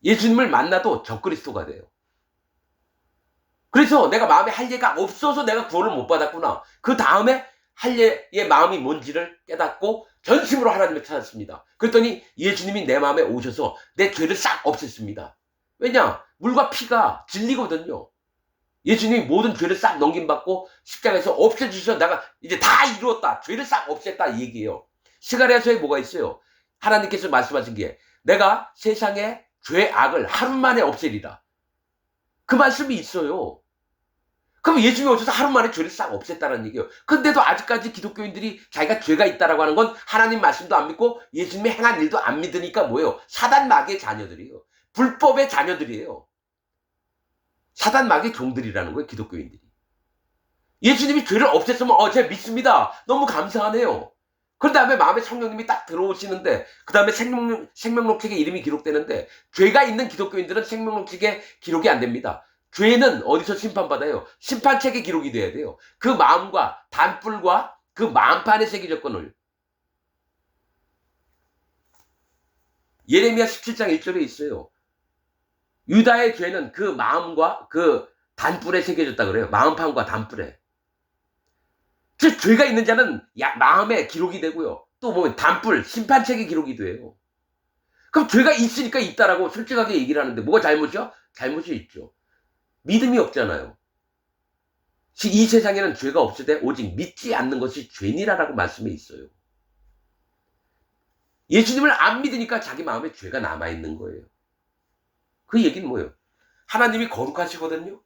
예수님을 만나도 적그리스도가 돼요. 그래서 내가 마음에 할례가 없어서 내가 구원을 못 받았구나. 그 다음에 할례의 마음이 뭔지를 깨닫고 전심으로 하나님을 찾았습니다. 그랬더니 예수님이 내 마음에 오셔서 내 죄를 싹 없앴습니다. 왜냐? 물과 피가 진리거든요. 예수님이 모든 죄를 싹 넘김받고 십자가에서 없애주셔서 내가 이제 다 이루었다. 죄를 싹 없앴다 이 얘기예요. 스가랴서에 뭐가 있어요? 하나님께서 말씀하신 게 내가 세상의 죄악을 하루 만에 없애리라. 그 말씀이 있어요. 그럼 예수님이 오셔서 하루 만에 죄를 싹 없앴다는 얘기예요. 근데도 아직까지 기독교인들이 자기가 죄가 있다라고 하는 건 하나님 말씀도 안 믿고 예수님이 행한 일도 안 믿으니까 뭐예요? 사단 마귀의 자녀들이에요. 불법의 자녀들이에요. 사단 마귀의 종들이라는 거예요, 기독교인들이. 예수님이 죄를 없앴으면 제가 믿습니다. 너무 감사하네요. 그 다음에 마음에 성령님이 딱 들어오시는데 그 다음에 생명록책에 이름이 기록되는데 죄가 있는 기독교인들은 생명록책에 기록이 안 됩니다. 죄는 어디서 심판받아요? 심판책에 기록이 돼야 돼요. 그 마음과 단뿔과 그 마음판에 새겨졌거늘. 예레미야 17장 1절에 있어요. 유다의 죄는 그 마음과 그 단뿔에 새겨졌다 그래요. 마음판과 단뿔에. 즉 죄가 있는 자는 마음에 기록이 되고요. 또 뭐 단뿔, 심판책에 기록이 돼요. 그럼 죄가 있으니까 있다라고 솔직하게 얘기를 하는데 뭐가 잘못이야? 잘못이 있죠. 믿음이 없잖아요. 이 세상에는 죄가 없으되 오직 믿지 않는 것이 죄니라라고 말씀에 있어요. 예수님을 안 믿으니까 자기 마음에 죄가 남아있는 거예요. 그 얘기는 뭐예요? 하나님이 거룩하시거든요.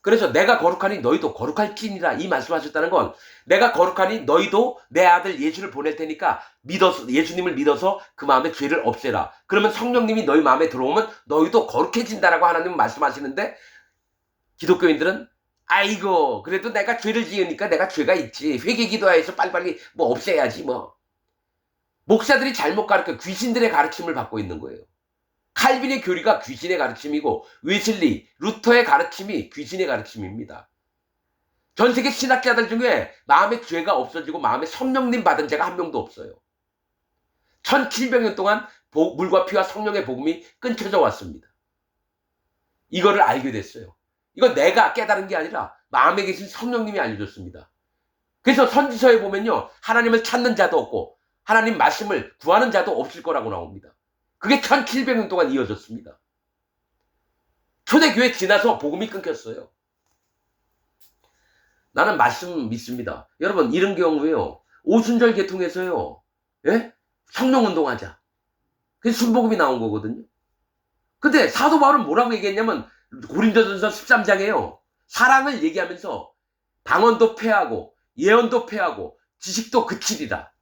그래서 내가 거룩하니 너희도 거룩할지니라 이 말씀하셨다는 건 내가 거룩하니 너희도 내 아들 예수를 보낼 테니까 예수님을 믿어서 그 마음에 죄를 없애라. 그러면 성령님이 너희 마음에 들어오면 너희도 거룩해진다라고 하나님은 말씀하시는데 기독교인들은 아이고 그래도 내가 죄를 지으니까 내가 죄가 있지. 회개 기도해서 빨리빨리 뭐 없애야지 뭐. 목사들이 잘못 가르쳐 귀신들의 가르침을 받고 있는 거예요. 칼빈의 교리가 귀신의 가르침이고 웨슬리, 루터의 가르침이 귀신의 가르침입니다. 전 세계 신학자들 중에 마음에 죄가 없어지고 마음에 성령님 받은 자가 한 명도 없어요. 1700년 동안 물과 피와 성령의 복음이 끊겨져 왔습니다. 이거를 알게 됐어요. 이건 내가 깨달은 게 아니라 마음에 계신 성령님이 알려줬습니다. 그래서 선지서에 보면요, 하나님을 찾는 자도 없고 하나님 말씀을 구하는 자도 없을 거라고 나옵니다. 그게 1700년 동안 이어졌습니다. 초대교회 지나서 복음이 끊겼어요. 나는 말씀 믿습니다. 여러분, 이런 경우에요, 오순절 계통에서요, 예? 성령운동하자. 그래서 순복음이 나온 거거든요. 근데 사도 바울은 뭐라고 얘기했냐면, 고린도전서 13장에요, 사랑을 얘기하면서 방언도 패하고 예언도 패하고 지식도 그치리라.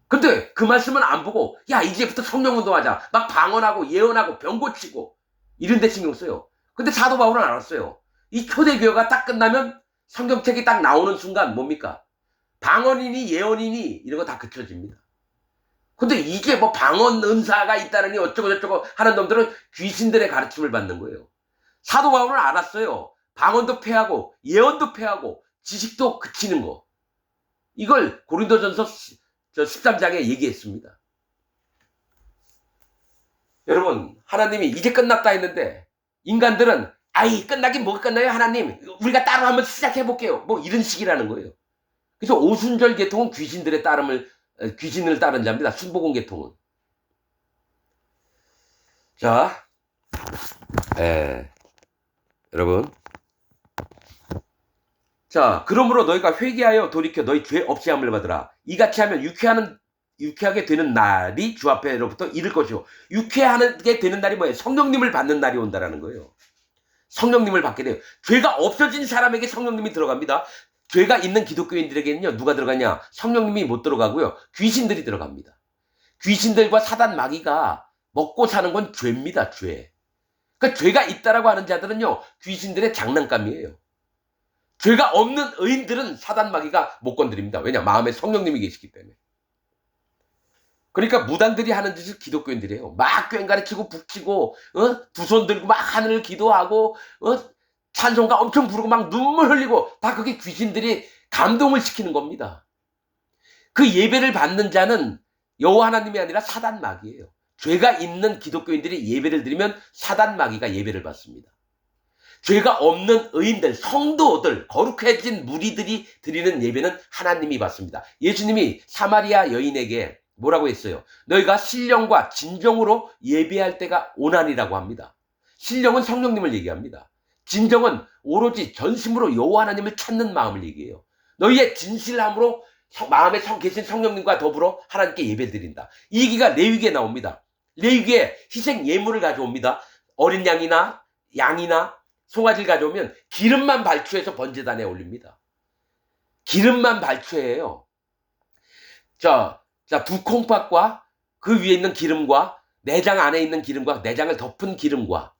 근데 그 말씀은 안 보고, 야, 이제부터 성령운동하자. 막 방언하고 예언하고 병 고치고 이런 데 신경 써요. 근데 사도 바울은 알았어요. 이 초대교회가 딱 끝나면 성경책이 딱 나오는 순간 뭡니까? 방언이니 예언이니 이런 거 다 그쳐집니다. 근데 이게 뭐 방언 은사가 있다느니 어쩌고저쩌고 하는 놈들은 귀신들의 가르침을 받는 거예요. 사도 바울은 알았어요. 방언도 패하고 예언도 패하고 지식도 그치는 거. 이걸 고린도전서 13장에 얘기했습니다. 여러분, 하나님이 이제 끝났다 했는데 인간들은 아이, 끝나긴 뭐가 끝나요? 하나님, 우리가 따로 한번 시작해볼게요. 뭐 이런 식이라는 거예요. 그래서 오순절 계통은 귀신을 따른 자입니다. 순복음 계통은. 자, 여러분. 자, 그러므로 너희가 회개하여 돌이켜 너희 죄 없이 함을 받으라. 이같이 하면 유쾌하게 되는 날이 주 앞에로부터 이를 것이고, 유쾌하게 되는 날이 뭐예요? 성령님을 받는 날이 온다라는 거예요. 성령님을 받게 돼요. 죄가 없어진 사람에게 성령님이 들어갑니다. 죄가 있는 기독교인들에게는요, 누가 들어가냐? 성령님이 못 들어가고요, 귀신들이 들어갑니다. 귀신들과 사단 마귀가 먹고 사는 건 죄입니다. 죄. 그러니까 죄가 있다라고 하는 자들은요, 귀신들의 장난감이에요. 죄가 없는 의인들은 사단 마귀가 못 건드립니다. 왜냐? 마음에 성령님이 계시기 때문에. 그러니까 무당들이 하는 짓을 기독교인들이 해요. 막 꽹가리치고 북치고, 두 손 들고 막 하늘을 기도하고, 찬송가 엄청 부르고 막 눈물 흘리고, 다 그게 귀신들이 감동을 시키는 겁니다. 그 예배를 받는 자는 여호와 하나님이 아니라 사단 마귀예요. 죄가 있는 기독교인들이 예배를 드리면 사단 마귀가 예배를 받습니다. 죄가 없는 의인들, 성도들, 거룩해진 무리들이 드리는 예배는 하나님이 받습니다. 예수님이 사마리아 여인에게 뭐라고 했어요? 너희가 신령과 진정으로 예배할 때가 오나니라고 합니다. 신령은 성령님을 얘기합니다. 진정은 오로지 전심으로 여호와 하나님을 찾는 마음을 얘기해요. 너희의 진실함으로 마음에 계신 성령님과 더불어 하나님께 예배를 드린다. 이 얘기가 레위기에 나옵니다. 레위기에 희생 예물을 가져옵니다. 어린 양이나 송아지를 가져오면 기름만 발주해서 번제단에 올립니다. 기름만 발주해요. 자, 두 콩팥과 그 위에 있는 기름과 내장 안에 있는 기름과 내장을 덮은 기름과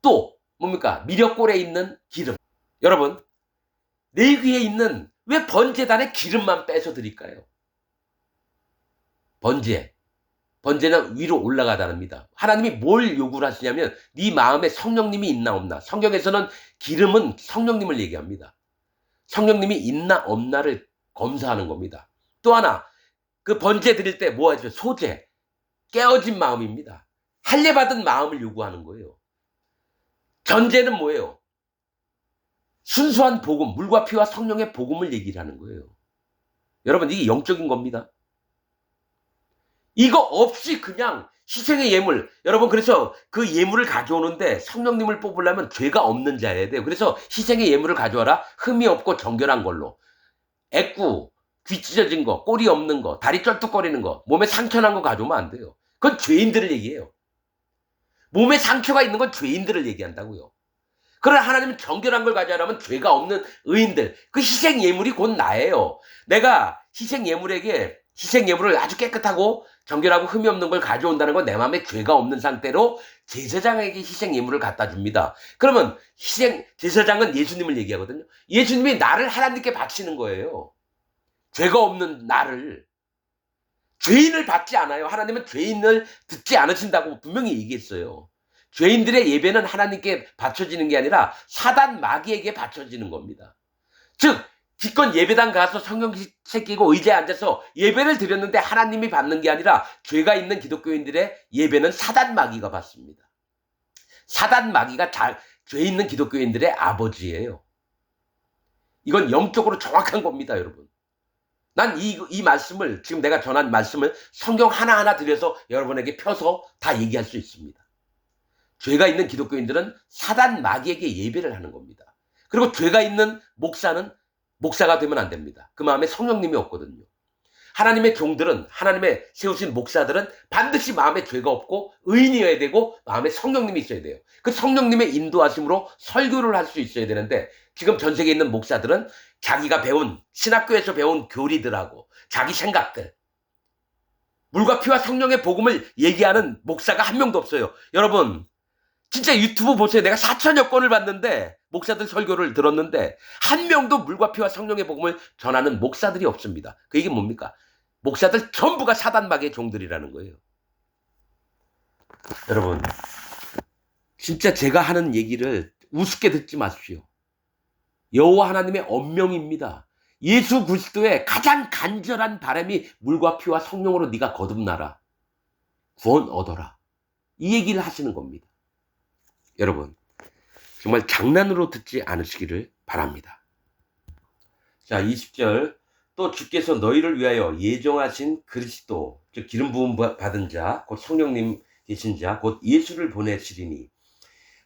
또 뭡니까? 미력골에 있는 기름. 여러분, 레위기에 있는 왜 번제단에 기름만 빼서 드릴까요? 번제는 위로 올라가다랍니다. 하나님이 뭘 요구를 하시냐면 네 마음에 성령님이 있나 없나. 성경에서는 기름은 성령님을 얘기합니다. 성령님이 있나 없나를 검사하는 겁니다. 또 하나, 그 번제 드릴 때 뭐 하죠? 소재, 깨어진 마음입니다. 할례받은 마음을 요구하는 거예요. 전제는 뭐예요? 순수한 복음, 물과 피와 성령의 복음을 얘기를 하는 거예요. 여러분, 이게 영적인 겁니다. 이거 없이 그냥 희생의 예물, 여러분, 그래서 그 예물을 가져오는데 성령님을 뽑으려면 죄가 없는 자여야 돼요. 그래서 희생의 예물을 가져와라. 흠이 없고 정결한 걸로. 애꾸, 귀 찢어진 거, 꼬리 없는 거, 다리 쩔뚝거리는 거, 몸에 상처 난 거 가져오면 안 돼요. 그건 죄인들을 얘기해요. 몸에 상처가 있는 건 죄인들을 얘기한다고요. 그러나 하나님은 정결한 걸 가져오라면 죄가 없는 의인들, 그 희생 예물이 곧 나예요. 내가 희생 예물을 아주 깨끗하고 정결하고 흠이 없는 걸 가져온다는 건 내 마음에 죄가 없는 상태로 제사장에게 희생 예물을 갖다 줍니다. 그러면 제사장은 예수님을 얘기하거든요. 예수님이 나를 하나님께 바치는 거예요. 죄가 없는 나를. 죄인을 받지 않아요. 하나님은 죄인을 듣지 않으신다고 분명히 얘기했어요. 죄인들의 예배는 하나님께 바쳐지는 게 아니라 사단 마귀에게 바쳐지는 겁니다. 즉 기껏 예배당 가서 성경 새끼고 의자에 앉아서 예배를 드렸는데 하나님이 받는 게 아니라 죄가 있는 기독교인들의 예배는 사단 마귀가 받습니다. 사단 마귀가 죄 있는 기독교인들의 아버지예요. 이건 영적으로 정확한 겁니다, 여러분. 난 이 말씀을, 지금 내가 전한 말씀을 성경 하나하나 들여서 여러분에게 펴서 다 얘기할 수 있습니다. 죄가 있는 기독교인들은 사단 마귀에게 예배를 하는 겁니다. 그리고 죄가 있는 목사는 목사가 되면 안 됩니다. 그 마음에 성령님이 없거든요. 하나님의 종들은, 하나님의 세우신 목사들은 반드시 마음에 죄가 없고 의인이어야 되고 마음에 성령님이 있어야 돼요. 그 성령님의 인도하심으로 설교를 할 수 있어야 되는데 지금 전 세계에 있는 목사들은 자기가 배운, 신학교에서 배운 교리들하고 자기 생각들, 물과 피와 성령의 복음을 얘기하는 목사가 한 명도 없어요. 여러분 진짜 유튜브 보세요. 내가 4천여 건을 봤는데, 목사들 설교를 들었는데 한 명도 물과 피와 성령의 복음을 전하는 목사들이 없습니다. 그 얘기는 뭡니까? 목사들 전부가 사단 마귀의 종들이라는 거예요. 여러분 진짜 제가 하는 얘기를 우습게 듣지 마십시오. 여호와 하나님의 언명입니다. 예수 그리스도의 가장 간절한 바람이 물과 피와 성령으로 네가 거듭나라, 구원 얻어라, 이 얘기를 하시는 겁니다. 여러분 정말 장난으로 듣지 않으시기를 바랍니다. 자, 20절, 또 주께서 너희를 위하여 예정하신 그리스도, 즉 기름 부음 받은 자, 곧 성령님 계신 자, 곧 예수를 보내시리니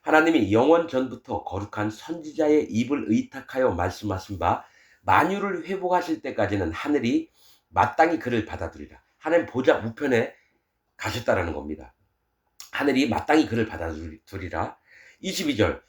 하나님이 영원 전부터 거룩한 선지자의 입을 의탁하여 말씀하신 바 만유를 회복하실 때까지는 하늘이 마땅히 그를 받아들이라. 하나님 보좌 우편에 가셨다라는 겁니다. 하늘이 마땅히 그를 받아들이라. 22절,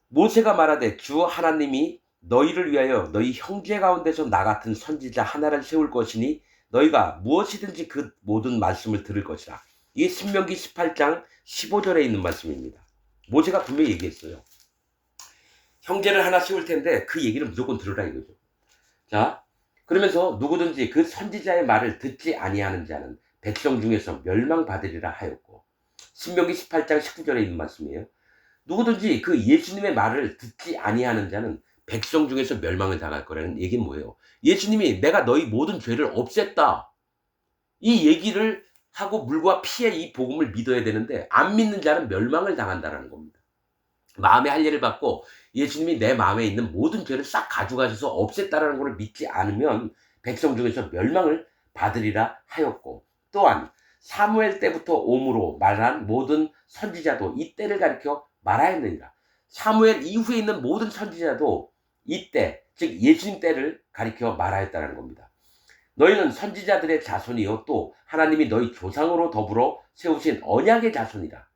모세가 말하되 주 하나님이 너희를 위하여 너희 형제 가운데서 나 같은 선지자 하나를 세울 것이니 너희가 무엇이든지 그 모든 말씀을 들을 것이라. 이게 신명기 18장 15절에 있는 말씀입니다. 모세가 분명히 얘기했어요. 형제를 하나 세울 텐데 그 얘기를 무조건 들으라 이거죠. 자, 그러면서 누구든지 그 선지자의 말을 듣지 아니하는 자는 백성 중에서 멸망받으리라 하였고, 신명기 18장 19절에 있는 말씀이에요. 누구든지 그 예수님의 말을 듣지 아니하는 자는 백성 중에서 멸망을 당할 거라는 얘기는 뭐예요? 예수님이 내가 너희 모든 죄를 없앴다, 이 얘기를 하고 물과 피의 이 복음을 믿어야 되는데 안 믿는 자는 멸망을 당한다는 겁니다. 마음의 할례를 받고 예수님이 내 마음에 있는 모든 죄를 싹 가져가셔서 없앴다라는 것을 믿지 않으면 백성 중에서 멸망을 받으리라 하였고, 또한 사무엘 때부터 옴으로 말한 모든 선지자도 이 때를 가리켜 말하였느니라. 사무엘 이후에 있는 모든 선지자도 이때, 즉 예수님 때를 가리켜 말하였다는 겁니다. 너희는 선지자들의 자손이요 또 하나님이 너희 조상으로 더불어 세우신 언약의 자손이라.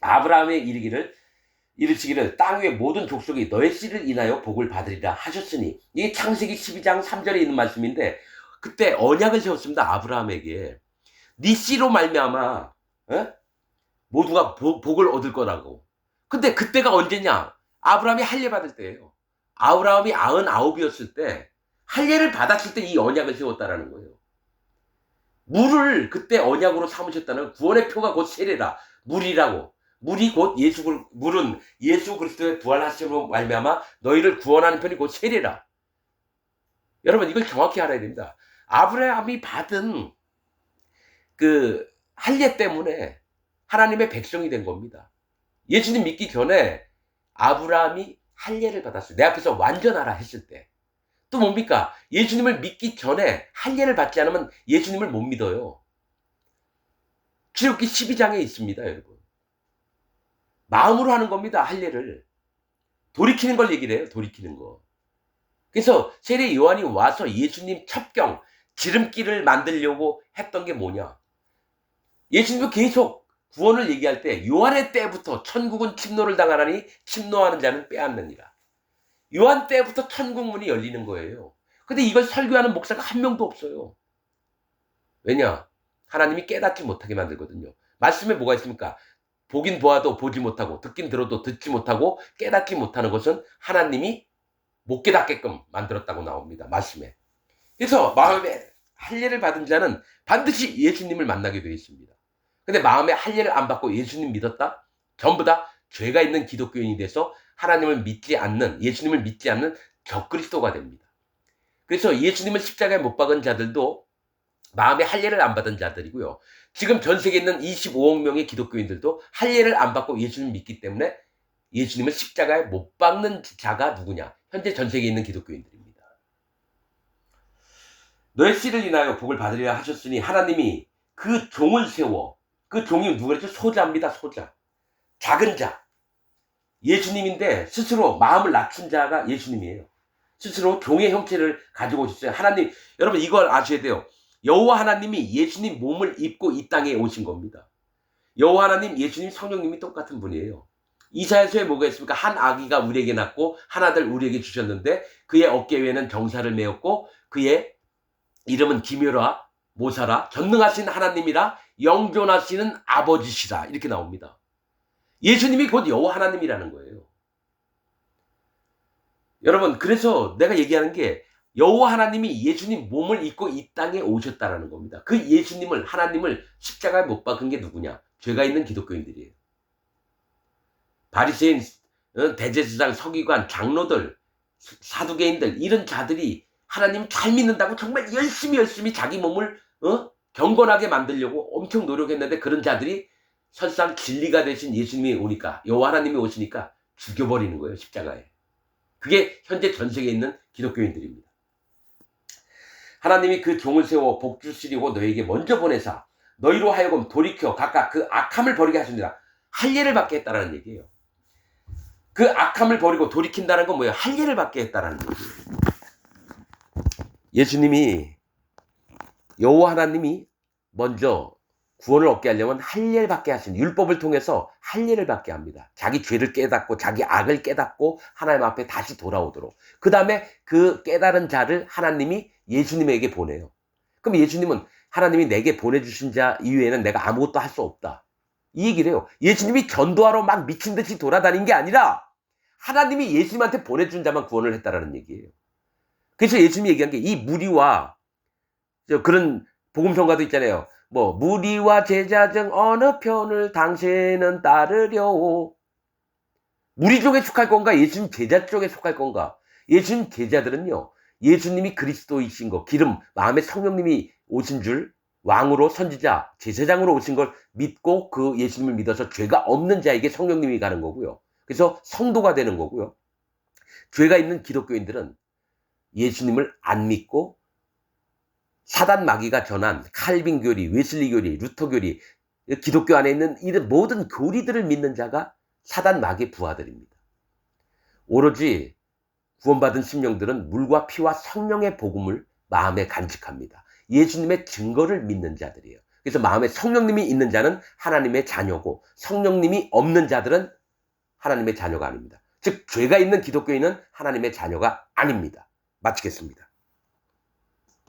아브라함의 이르시기를 땅 위의 모든 족속이 너의 씨를 인하여 복을 받으리라 하셨으니, 이게 창세기 12장 3절에 있는 말씀인데 그때 언약을 세웠습니다. 아브라함에게 네 씨로 말미암아 모두가 복을 얻을 거라고. 근데 그때가 언제냐? 아브라함이 할례 받을 때예요. 아브라함이 99이었을 때 할례를 받았을 때 이 언약을 세웠다라는 거예요. 물을 그때 언약으로 삼으셨다는, 구원의 표가 곧 세례라. 물이라고. 물이 곧 물은 예수 그리스도의 부활하심으로 말미암아 너희를 구원하는 편이 곧 세례라. 여러분 이걸 정확히 알아야 됩니다. 아브라함이 받은 그 할례 때문에 하나님의 백성이 된 겁니다. 예수님 믿기 전에 아브라함이 할례를 받았어요. 내 앞에서 완전하라 했을 때. 또 뭡니까? 예수님을 믿기 전에 할례를 받지 않으면 예수님을 못 믿어요. 출애굽기 12장에 있습니다, 여러분. 마음으로 하는 겁니다, 할례를. 돌이키는 걸 얘기를 해요, 돌이키는 거. 그래서 세례 요한이 와서 예수님 첩경, 지름길을 만들려고 했던 게 뭐냐? 예수님도 계속 구원을 얘기할 때 요한의 때부터 천국은 침노를 당하나니 침노하는 자는 빼앗느니라. 요한 때부터 천국문이 열리는 거예요. 근데 이걸 설교하는 목사가 한 명도 없어요. 왜냐? 하나님이 깨닫지 못하게 만들거든요. 말씀에 뭐가 있습니까? 보긴 보아도 보지 못하고 듣긴 들어도 듣지 못하고 깨닫지 못하는 것은 하나님이 못 깨닫게끔 만들었다고 나옵니다. 말씀에. 그래서 마음에 할례를 받은 자는 반드시 예수님을 만나게 되어 있습니다. 근데 마음에 할례를 안 받고 예수님 믿었다? 전부 다 죄가 있는 기독교인이 돼서 하나님을 믿지 않는, 예수님을 믿지 않는 적그리스도가 됩니다. 그래서 예수님을 십자가에 못 박은 자들도 마음에 할례를 안 받은 자들이고요. 지금 전 세계에 있는 25억 명의 기독교인들도 할례를 안 받고 예수님을 믿기 때문에 예수님을 십자가에 못 박는 자가 누구냐? 현재 전 세계에 있는 기독교인들입니다. 너의 씨를 인하여 복을 받으리라 하셨으니 하나님이 그 종을 세워, 그 종이 누구랬죠? 소자입니다. 소자. 작은 자. 예수님인데 스스로 마음을 낮춘 자가 예수님이에요. 스스로 종의 형체를 가지고 오셨어요. 하나님, 여러분 이걸 아셔야 돼요. 여호와 하나님이 예수님 몸을 입고 이 땅에 오신 겁니다. 여호와 하나님, 예수님, 성령님이 똑같은 분이에요. 이사야서에 뭐가 있습니까? 한 아기가 우리에게 낳고 한 아들 우리에게 주셨는데 그의 어깨 위에는 정사를 메었고 그의 이름은 기묘라, 모사라, 전능하신 하나님이라, 영존하시는 아버지시라, 이렇게 나옵니다. 예수님이 곧 여호와 하나님이라는 거예요. 여러분, 그래서 내가 얘기하는 게 여호와 하나님이 예수님 몸을 입고 이 땅에 오셨다라는 겁니다. 그 예수님을, 하나님을 십자가에 못 박은 게 누구냐? 죄가 있는 기독교인들이에요. 바리새인, 대제사장, 서기관, 장로들, 사두개인들, 이런 자들이 하나님 잘 믿는다고 정말 열심히 자기 몸을 경건하게 만들려고 엄청 노력했는데 그런 자들이 설상 진리가 되신 예수님이 오니까, 여호와 하나님이 오시니까 죽여버리는 거예요, 십자가에. 그게 현재 전 세계에 있는 기독교인들입니다. 하나님이 그 종을 세워 복 주시려고 너에게 먼저 보내사 너희로 하여금 돌이켜 각각 그 악함을 버리게 하시니라. 할례를 받게 했다라는 얘기예요. 그 악함을 버리고 돌이킨다는 건 뭐예요? 할례를 받게 했다라는 얘기예요. 예수님이, 여호와 하나님이 먼저 구원을 얻게 하려면 할례를 받게 하신, 율법을 통해서 할례를 받게 합니다. 자기 죄를 깨닫고 자기 악을 깨닫고 하나님 앞에 다시 돌아오도록. 그 다음에 그 깨달은 자를 하나님이 예수님에게 보내요. 그럼 예수님은, 하나님이 내게 보내주신 자 이외에는 내가 아무것도 할 수 없다, 이 얘기를 해요. 예수님이 전도하러 막 미친 듯이 돌아다닌 게 아니라 하나님이 예수님한테 보내준 자만 구원을 했다라는 얘기예요. 그래서 예수님이 얘기한 게, 이 무리와, 그런 복음성가도 있잖아요. 뭐 무리와 제자 중 어느 편을 당신은 따르려오. 무리 쪽에 속할 건가? 예수님 제자 쪽에 속할 건가? 예수님 제자들은요, 예수님이 그리스도이신 거, 기름, 마음에 성령님이 오신 줄, 왕으로, 선지자, 제사장으로 오신 걸 믿고 그 예수님을 믿어서 죄가 없는 자에게 성령님이 가는 거고요. 그래서 성도가 되는 거고요. 죄가 있는 기독교인들은 예수님을 안 믿고 사단 마귀가 전한 칼빈 교리, 웨슬리 교리, 루터 교리, 기독교 안에 있는 이런 모든 교리들을 믿는 자가 사단 마귀의 부하들입니다. 오로지 구원받은 심령들은 물과 피와 성령의 복음을 마음에 간직합니다. 예수님의 증거를 믿는 자들이에요. 그래서 마음에 성령님이 있는 자는 하나님의 자녀고, 성령님이 없는 자들은 하나님의 자녀가 아닙니다. 즉 죄가 있는 기독교인은 하나님의 자녀가 아닙니다. 마치겠습니다.